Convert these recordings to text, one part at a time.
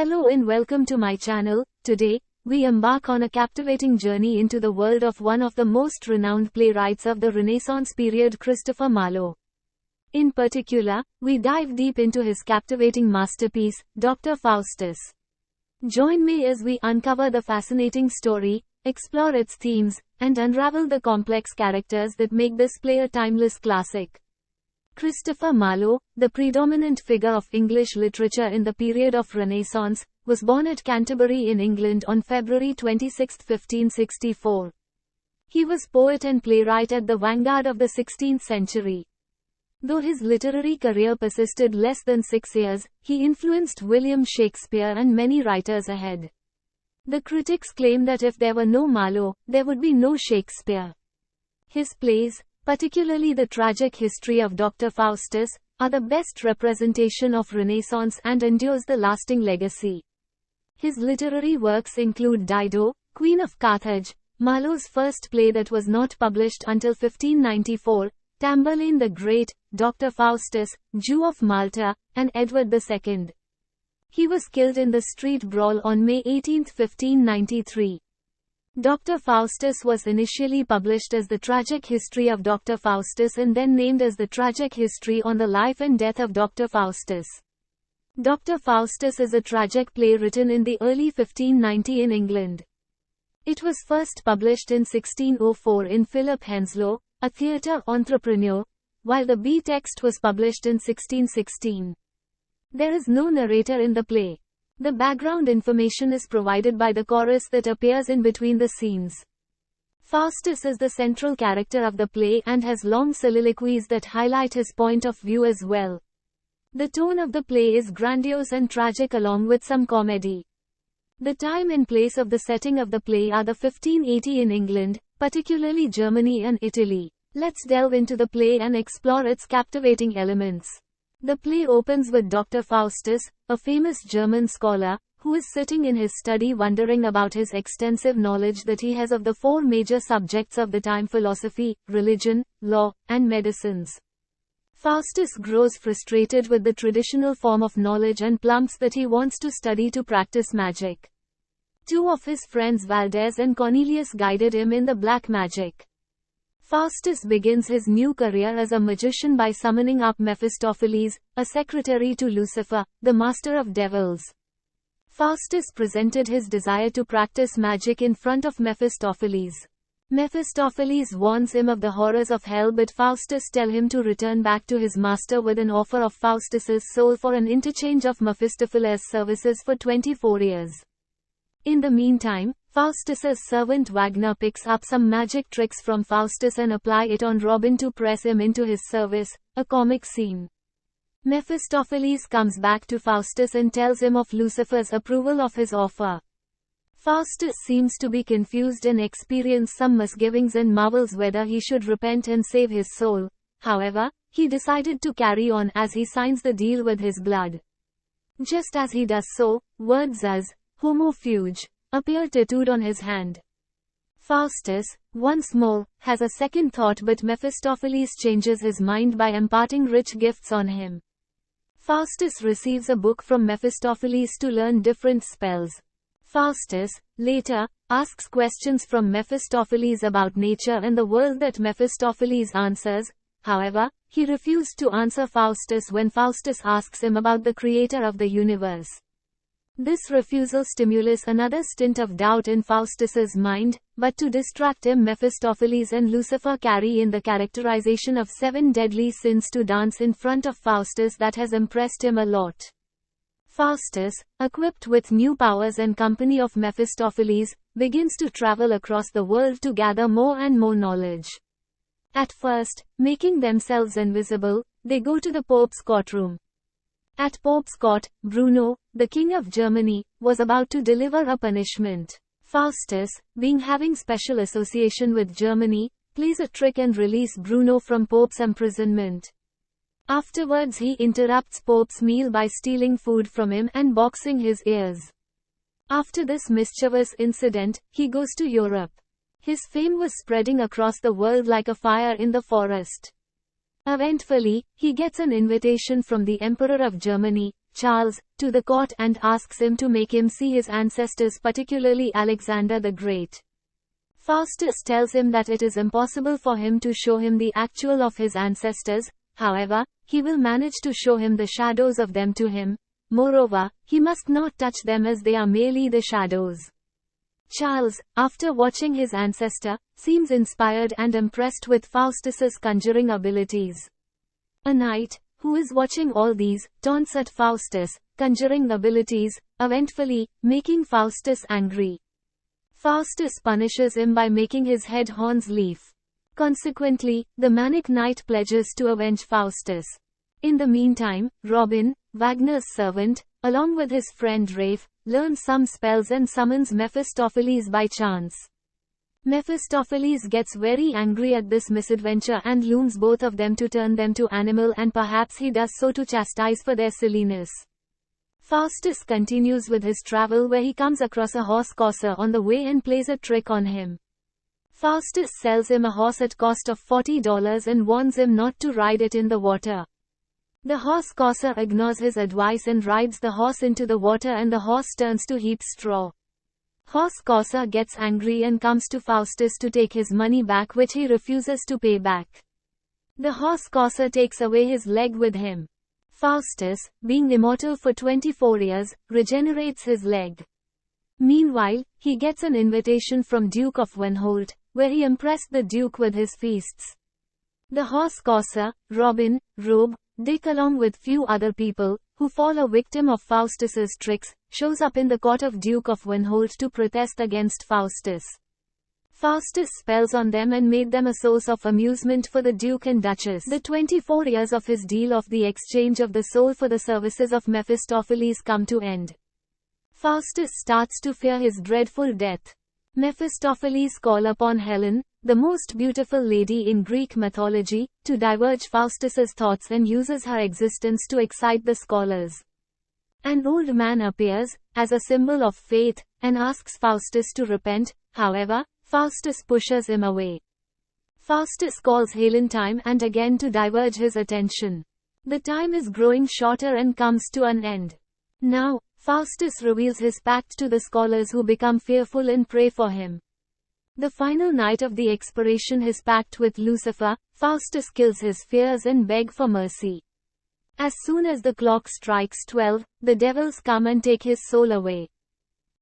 Hello and welcome to my channel. Today, we embark on a captivating journey into the world of one of the most renowned playwrights of the Renaissance period, Christopher Marlowe. In particular, we dive deep into his captivating masterpiece, Dr. Faustus. Join me as we uncover the fascinating story, explore its themes, and unravel the complex characters that make this play a timeless classic. Christopher Marlowe, the predominant figure of English literature in the period of Renaissance, was born at Canterbury in England on February 26, 1564. He was poet and playwright at the vanguard of the 16th century. Though his literary career persisted less than 6 years, he influenced William Shakespeare and many writers ahead. The critics claim that if there were no Marlowe, there would be no Shakespeare. His plays, particularly the tragic history of Dr. Faustus, are the best representation of Renaissance and endures the lasting legacy. His literary works include Dido, Queen of Carthage, Marlowe's first play that was not published until 1594, Tamburlaine the Great, Dr. Faustus, Jew of Malta, and Edward II. He was killed in the street brawl on May 18, 1593. Dr. Faustus was initially published as The Tragic History of Dr. Faustus and then named as The Tragic History on the Life and Death of Dr. Faustus. Dr. Faustus is a tragic play written in the early 1590s in England. It was first published in 1604 in Philip Henslowe, a theatre entrepreneur, while the B text was published in 1616. There is no narrator in the play. The background information is provided by the chorus that appears in between the scenes. Faustus is the central character of the play and has long soliloquies that highlight his point of view as well. The tone of the play is grandiose and tragic along with some comedy. The time and place of the setting of the play are the 1580s in England, particularly Germany and Italy. Let's delve into the play and explore its captivating elements. The play opens with Dr. Faustus, a famous German scholar, who is sitting in his study wondering about his extensive knowledge that he has of the 4 major subjects of the time: philosophy, religion, law, and medicines. Faustus grows frustrated with the traditional form of knowledge and plumps that he wants to study to practice magic. 2 of his friends, Valdez and Cornelius, guided him in the black magic. Faustus begins his new career as a magician by summoning up Mephistopheles, a secretary to Lucifer, the master of devils. Faustus presented his desire to practice magic in front of Mephistopheles. Mephistopheles warns him of the horrors of hell, but Faustus tells him to return back to his master with an offer of Faustus's soul for an interchange of Mephistopheles' services for 24 years. In the meantime, Faustus's servant Wagner picks up some magic tricks from Faustus and apply it on Robin to press him into his service, a comic scene. Mephistopheles comes back to Faustus and tells him of Lucifer's approval of his offer. Faustus seems to be confused and experiences some misgivings and marvels whether he should repent and save his soul. However, he decided to carry on as he signs the deal with his blood. Just as he does so, words as "homo fuge" appear tattooed on his hand. Faustus, once more, has a second thought, but Mephistopheles changes his mind by imparting rich gifts on him. Faustus receives a book from Mephistopheles to learn different spells. Faustus, later, asks questions from Mephistopheles about nature and the world that Mephistopheles answers. However, he refused to answer Faustus when Faustus asks him about the creator of the universe. This refusal stimulates another stint of doubt in Faustus's mind, but to distract him, Mephistopheles and Lucifer carry in the characterization of 7 deadly sins to dance in front of Faustus that has impressed him a lot. Faustus, equipped with new powers and company of Mephistopheles, begins to travel across the world to gather more and more knowledge. At first, making themselves invisible, they go to the Pope's courtroom. At Pope's court, Bruno, the king of Germany, was about to deliver a punishment. Faustus, being having special association with Germany, plays a trick and releases Bruno from Pope's imprisonment. Afterwards he interrupts Pope's meal by stealing food from him and boxing his ears. After this mischievous incident, he goes to Europe. His fame was spreading across the world like a fire in the forest. Eventfully, he gets an invitation from the Emperor of Germany, Charles, to the court and asks him to make him see his ancestors, particularly Alexander the Great. Faustus tells him that it is impossible for him to show him the actual of his ancestors, however, he will manage to show him the shadows of them to him. Moreover, he must not touch them as they are merely the shadows. Charles, after watching his ancestor, seems inspired and impressed with Faustus's conjuring abilities. A knight, who is watching all these, taunts at Faustus' conjuring abilities, eventfully making Faustus angry. Faustus punishes him by making his head horns leaf. Consequently, the manic knight pledges to avenge Faustus. In the meantime, Robin, Wagner's servant, along with his friend Rafe, learns some spells and summons Mephistopheles by chance. Mephistopheles gets very angry at this misadventure and looms both of them to turn them to animal, and perhaps he does so to chastise for their silliness. Faustus continues with his travel, where he comes across a horse courser on the way and plays a trick on him. Faustus sells him a horse at cost of $40 and warns him not to ride it in the water. The horse courser ignores his advice and rides the horse into the water, and the horse turns to heap straw. Horse courser gets angry and comes to Faustus to take his money back, which he refuses to pay back. The horse courser takes away his leg with him. Faustus, being immortal for 24 years, regenerates his leg. Meanwhile, he gets an invitation from Duke of Wenholt, where he impressed the Duke with his feasts. The horse courser, Robin, Robe, Dick, along with few other people, who fall a victim of Faustus's tricks, shows up in the court of Duke of Wenholt to protest against Faustus. Faustus spells on them and made them a source of amusement for the Duke and Duchess. The 24 years of his deal of the exchange of the soul for the services of Mephistopheles come to end. Faustus starts to fear his dreadful death. Mephistopheles calls upon Helen, the most beautiful lady in Greek mythology, to diverge Faustus's thoughts, and uses her existence to excite the scholars. An old man appears, as a symbol of faith, and asks Faustus to repent. However, Faustus pushes him away. Faustus calls Helen time and again to diverge his attention. The time is growing shorter and comes to an end. Now, Faustus reveals his pact to the scholars, who become fearful and pray for him. The final night of the expiration his pact with Lucifer, Faustus kills his fears and begs for mercy. As soon as the clock strikes 12, the devils come and take his soul away.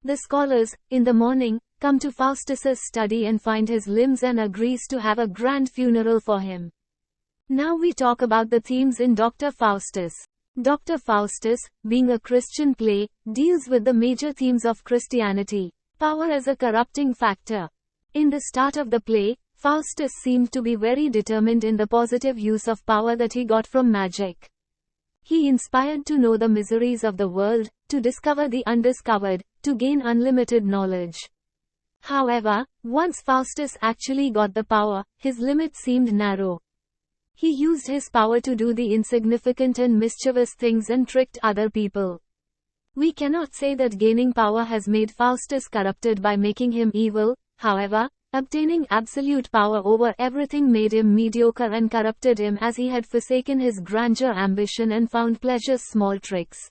The scholars, in the morning, come to Faustus's study and find his limbs and agrees to have a grand funeral for him. Now we talk about the themes in Dr. Faustus. Dr. Faustus, being a Christian play, deals with the major themes of Christianity. Power as a corrupting factor. In the start of the play, Faustus seemed to be very determined in the positive use of power that he got from magic. He inspired to know the miseries of the world, to discover the undiscovered, to gain unlimited knowledge. However, once Faustus actually got the power, his limits seemed narrow. He used his power to do the insignificant and mischievous things and tricked other people. We cannot say that gaining power has made Faustus corrupted by making him evil. However, obtaining absolute power over everything made him mediocre and corrupted him, as he had forsaken his grandeur ambition and found pleasure's small tricks.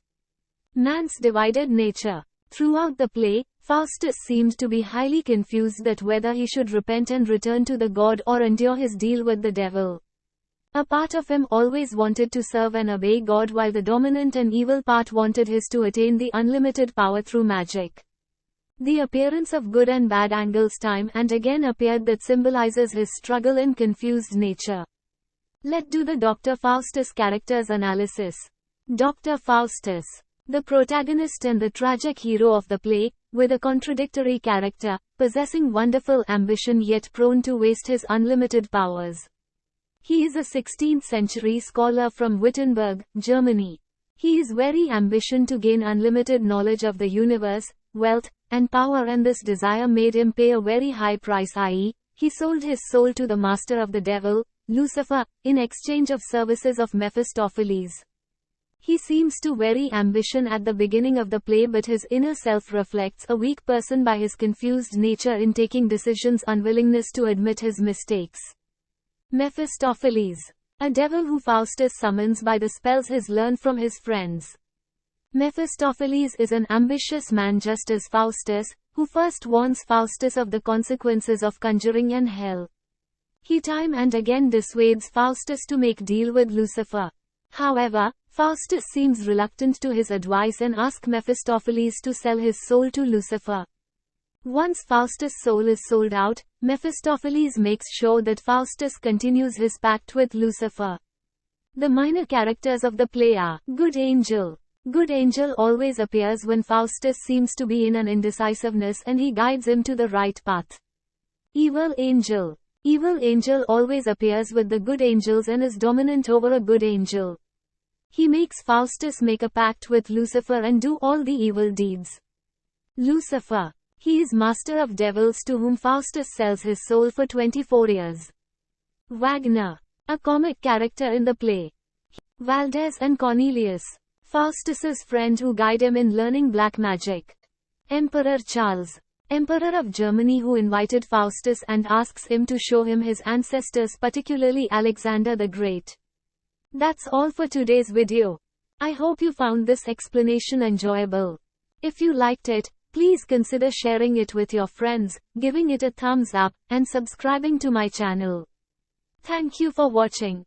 Man's divided nature. Throughout the play, Faustus seemed to be highly confused that whether he should repent and return to the god or endure his deal with the devil. A part of him always wanted to serve and obey God, while the dominant and evil part wanted his to attain the unlimited power through magic. The appearance of good and bad angles time and again appeared, that symbolizes his struggle and confused nature. Let's do the Dr. Faustus characters analysis. Dr. Faustus, the protagonist and the tragic hero of the play, with a contradictory character, possessing wonderful ambition yet prone to waste his unlimited powers. He is a 16th century scholar from Wittenberg, Germany. He is very ambitious to gain unlimited knowledge of the universe, wealth, and power, and this desire made him pay a very high price, i.e., he sold his soul to the master of the devil, Lucifer, in exchange of services of Mephistopheles. He seems to very ambitious at the beginning of the play, but his inner self reflects a weak person by his confused nature in taking decisions, unwillingness to admit his mistakes. Mephistopheles, a devil who Faustus summons by the spells he's learned from his friends. Mephistopheles is an ambitious man just as Faustus, who first warns Faustus of the consequences of conjuring and hell. He time and again dissuades Faustus to make deal with Lucifer. However, Faustus seems reluctant to his advice and asks Mephistopheles to sell his soul to Lucifer. Once Faustus' soul is sold out, Mephistopheles makes sure that Faustus continues his pact with Lucifer. The minor characters of the play are Good Angel. Good Angel always appears when Faustus seems to be in an indecisiveness and he guides him to the right path. Evil Angel. Evil Angel always appears with the good angels and is dominant over a good angel. He makes Faustus make a pact with Lucifer and do all the evil deeds. Lucifer. He is master of devils to whom Faustus sells his soul for 24 years. Wagner. A comic character in the play. Valdez and Cornelius. Faustus's friend who guide him in learning black magic. Emperor Charles. Emperor of Germany who invited Faustus and asks him to show him his ancestors, particularly Alexander the Great. That's all for today's video. I hope you found this explanation enjoyable. If you liked it, please consider sharing it with your friends, giving it a thumbs up, and subscribing to my channel. Thank you for watching.